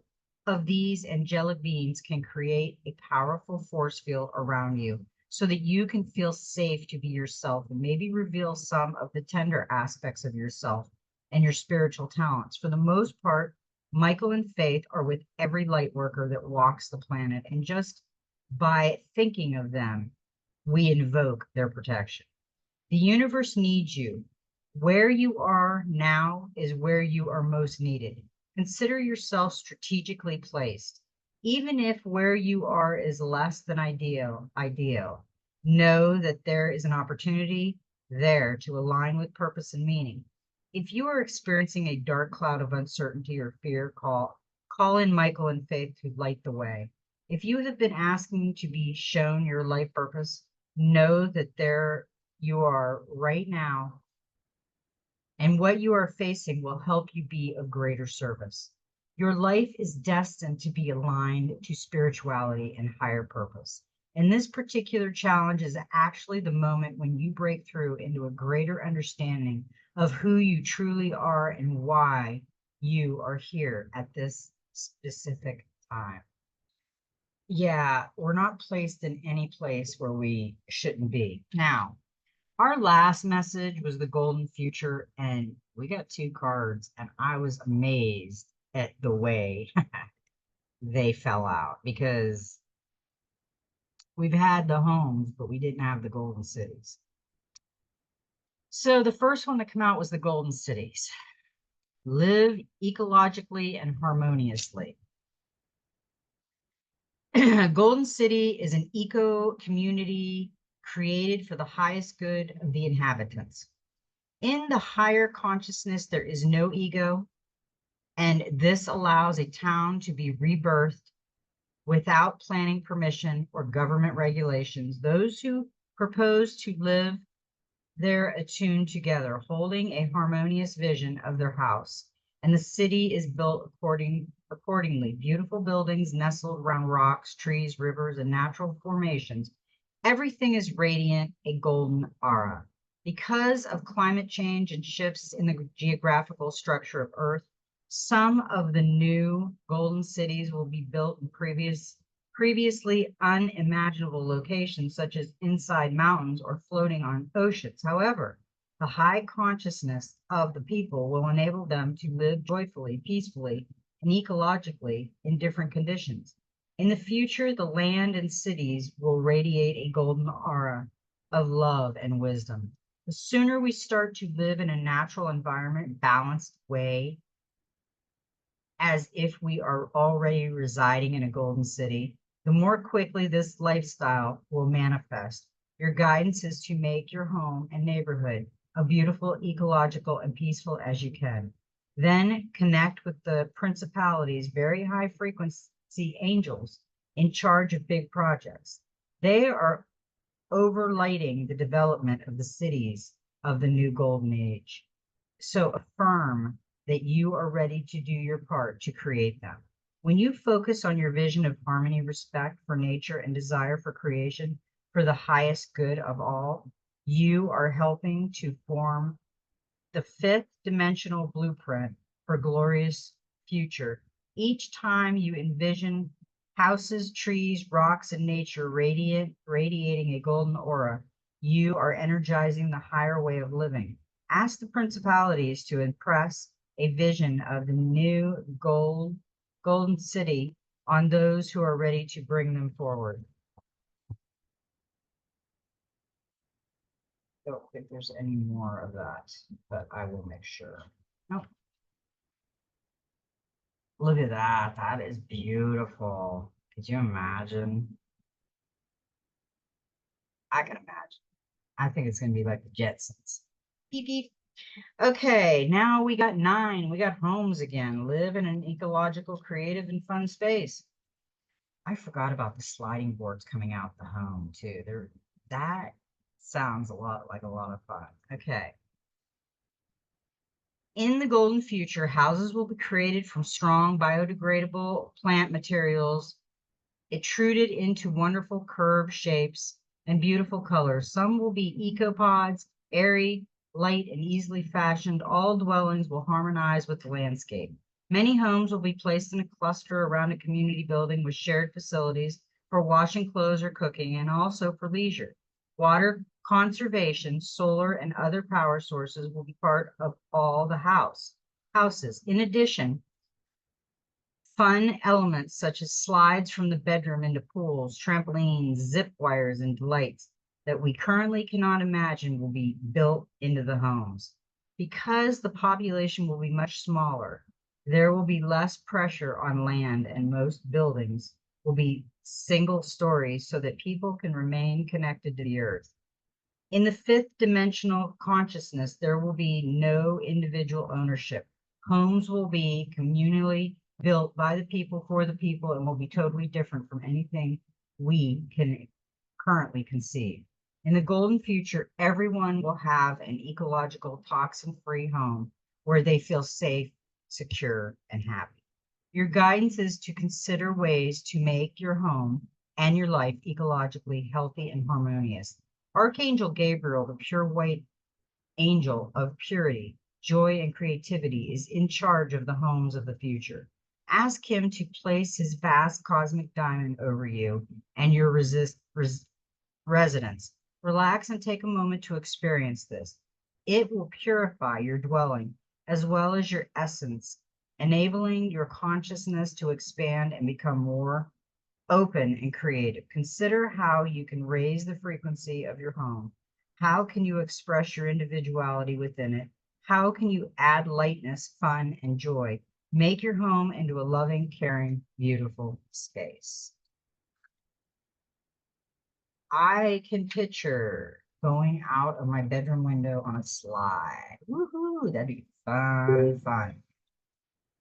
of these angelic beings can create a powerful force field around you so that you can feel safe to be yourself and maybe reveal some of the tender aspects of yourself and your spiritual talents. For the most part, Michael and Faith are with every light worker that walks the planet, and just by thinking of them, we invoke their protection. The universe needs you. Where you are now is where you are most needed. Consider yourself strategically placed. Even if where you are is less than ideal, know that there is an opportunity there to align with purpose and meaning. If you are experiencing a dark cloud of uncertainty or fear, call in Michael and Faith to light the way. If you have been asking to be shown your life purpose, know that there you are right now, and what you are facing will help you be of greater service. Your life is destined to be aligned to spirituality and higher purpose. And this particular challenge is actually the moment when you break through into a greater understanding of who you truly are and why you are here at this specific time. Yeah, we're not placed in any place where we shouldn't be. Now, our last message was the golden future, and we got two cards, and I was amazed at the way they fell out, because we've had the homes, but we didn't have the golden cities. So the first one to come out was the golden cities. Live ecologically and harmoniously. Golden City is an eco community created for the highest good of the inhabitants. In the higher consciousness, there is no ego, and this allows a town to be rebirthed without planning permission or government regulations. Those who propose to live there attune together, holding a harmonious vision of their house, and the city is built accordingly. Beautiful buildings nestled around rocks, trees, rivers, and natural formations. Everything is radiant, a golden aura. Because of climate change and shifts in the geographical structure of Earth, some of the new golden cities will be built in previously unimaginable locations, such as inside mountains or floating on oceans. However, the high consciousness of the people will enable them to live joyfully, peacefully, and ecologically in different conditions. In the future, the land and cities will radiate a golden aura of love and wisdom. The sooner we start to live in a natural environment, balanced way, as if we are already residing in a golden city, the more quickly this lifestyle will manifest. Your guidance is to make your home and neighborhood a beautiful, ecological, and peaceful as you can. Then connect with the principalities, very high frequency angels in charge of big projects. They are overlighting the development of the cities of the new golden age. So affirm that you are ready to do your part to create them. When you focus on your vision of harmony, respect for nature, and desire for creation for the highest good of all, you are helping to form the fifth dimensional blueprint for glorious future. Each time you envision houses, trees, rocks, and nature radiating a golden aura, you are energizing the higher way of living. Ask the principalities to impress a vision of the new golden city on those who are ready to bring them forward. I don't think there's any more of that, but I will make sure. Nope. Look at that. That is beautiful. Could you imagine? I can imagine. I think it's going to be like the Jetsons. Beep, beep. Okay, now we got 9. We got homes again. Live in an ecological, creative, and fun space. I forgot about the sliding boards coming out the home too. That sounds a lot like a lot of fun. Okay. In the golden future, houses will be created from strong biodegradable plant materials, extruded into wonderful curved shapes and beautiful colors. Some will be ecopods, airy, light, and easily fashioned. All dwellings will harmonize with the landscape. Many homes will be placed in a cluster around a community building with shared facilities for washing clothes or cooking, and also for leisure. Water conservation, solar, and other power sources will be part of all the houses. In addition, fun elements such as slides from the bedroom into pools, trampolines, zip wires, and delights that we currently cannot imagine will be built into the homes. Because the population will be much smaller, there will be less pressure on land, and most buildings will be single stories so that people can remain connected to the earth. In the fifth dimensional consciousness, there will be no individual ownership. Homes will be communally built by the people for the people and will be totally different from anything we can currently conceive. In the golden future, everyone will have an ecological, toxin-free home where they feel safe, secure, and happy. Your guidance is to consider ways to make your home and your life ecologically healthy and harmonious. Archangel Gabriel, the pure white angel of purity, joy, and creativity, is in charge of the homes of the future. Ask him to place his vast cosmic diamond over you and your residence. Relax and take a moment to experience this. It will purify your dwelling as well as your essence enabling your consciousness to expand and become more open and creative. Consider how you can raise the frequency of your home. How can you express your individuality within it? How can you add lightness, fun, and joy? Make your home into a loving, caring, beautiful space. I can picture going out of my bedroom window on a slide. Woohoo! That'd be fun, fun.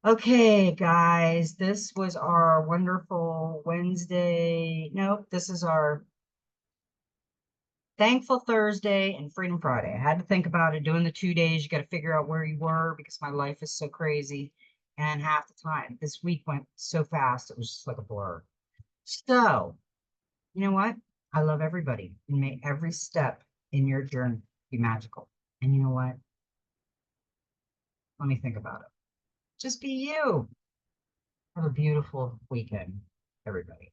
Okay, guys, this was our wonderful Wednesday. Nope, this is our Thankful Thursday and Freedom Friday. I had to think about it. Doing the 2 days, you got to figure out where you were because my life is so crazy. And half the time, this week went so fast, it was just like a blur. So, you know what? I love everybody, and may every step in your journey be magical. And you know what? Let me think about it. Just be you. Have a beautiful weekend, everybody.